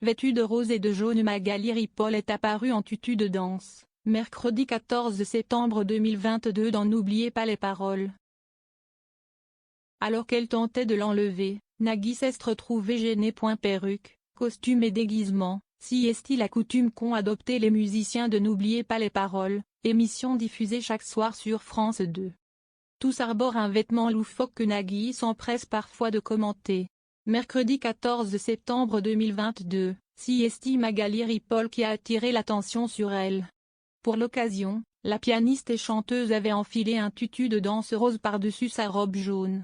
Vêtue de rose et de jaune, Magali Ripoll est apparue en tutu de danse, mercredi 14 septembre 2022 dans N'oubliez pas les paroles. Alors qu'elle tentait de l'enlever, Nagui s'est retrouvée gênée. Perruque, costume et déguisement, si est-il la coutume qu'ont adopté les musiciens de N'oubliez pas les paroles, émission diffusée chaque soir sur France 2. Tous arborent un vêtement loufoque que Nagui s'empresse parfois de commenter. Mercredi 14 septembre 2022, c'est Magali Ripoll qui a attiré l'attention sur elle. Pour l'occasion, la pianiste et chanteuse avait enfilé un tutu de danse rose par-dessus sa robe jaune.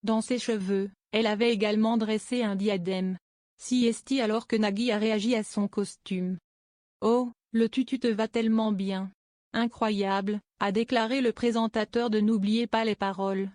Dans ses cheveux, elle avait également dressé un diadème. C'est alors que Nagui a réagi à son costume. « Oh, le tutu te va tellement bien. Incroyable », a déclaré le présentateur de N'oubliez pas les paroles.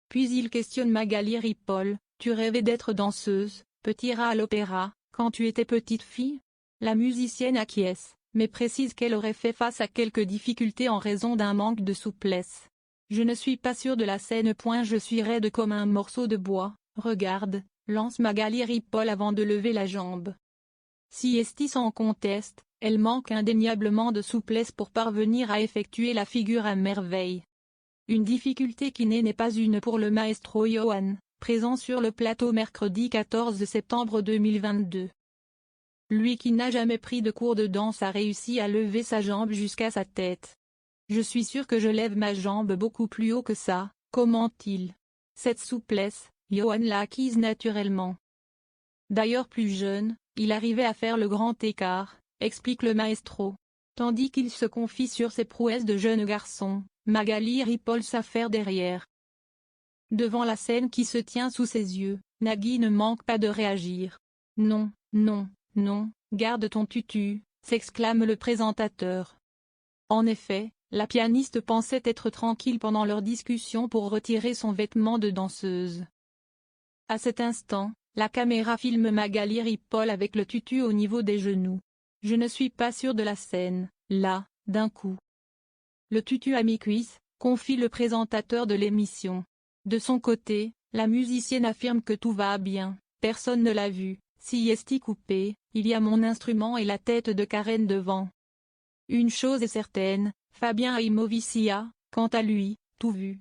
Puis il questionne Magali Ripoll. « Tu rêvais d'être danseuse, petit rat à l'opéra, quand tu étais petite fille ?» La musicienne acquiesce, mais précise qu'elle aurait fait face à quelques difficultés en raison d'un manque de souplesse. « Je ne suis pas sûre de la scène. Je suis raide comme un morceau de bois, regarde », lance Magali Ripoll avant de lever la jambe. Si sans conteste, elle manque indéniablement de souplesse pour parvenir à effectuer la figure à merveille. Une difficulté qui n'est pas une pour le maestro Johan, présent sur le plateau mercredi 14 septembre 2022. Lui qui n'a jamais pris de cours de danse a réussi à lever sa jambe jusqu'à sa tête. « Je suis sûr que je lève ma jambe beaucoup plus haut que ça », commente-t-il. Cette souplesse, Johan l'a acquise naturellement. D'ailleurs plus jeune, il arrivait à faire le grand écart, explique le maestro. Tandis qu'il se confie sur ses prouesses de jeune garçon, Magali Ripoll s'affaire derrière. Devant la scène qui se tient sous ses yeux, Nagui ne manque pas de réagir. « Non, non, non, garde ton tutu », s'exclame le présentateur. En effet, la pianiste pensait être tranquille pendant leur discussion pour retirer son vêtement de danseuse. À cet instant, la caméra filme Magali Ripoll avec le tutu au niveau des genoux. « Je ne suis pas sûre de la scène, là, d'un coup. Le tutu à mi-cuisse », confie le présentateur de l'émission. De son côté, la musicienne affirme que tout va bien, personne ne l'a vu, si est coupé, il y a mon instrument et la tête de Karen devant. Une chose est certaine, Fabien Aimovicia, quant à lui, tout vu.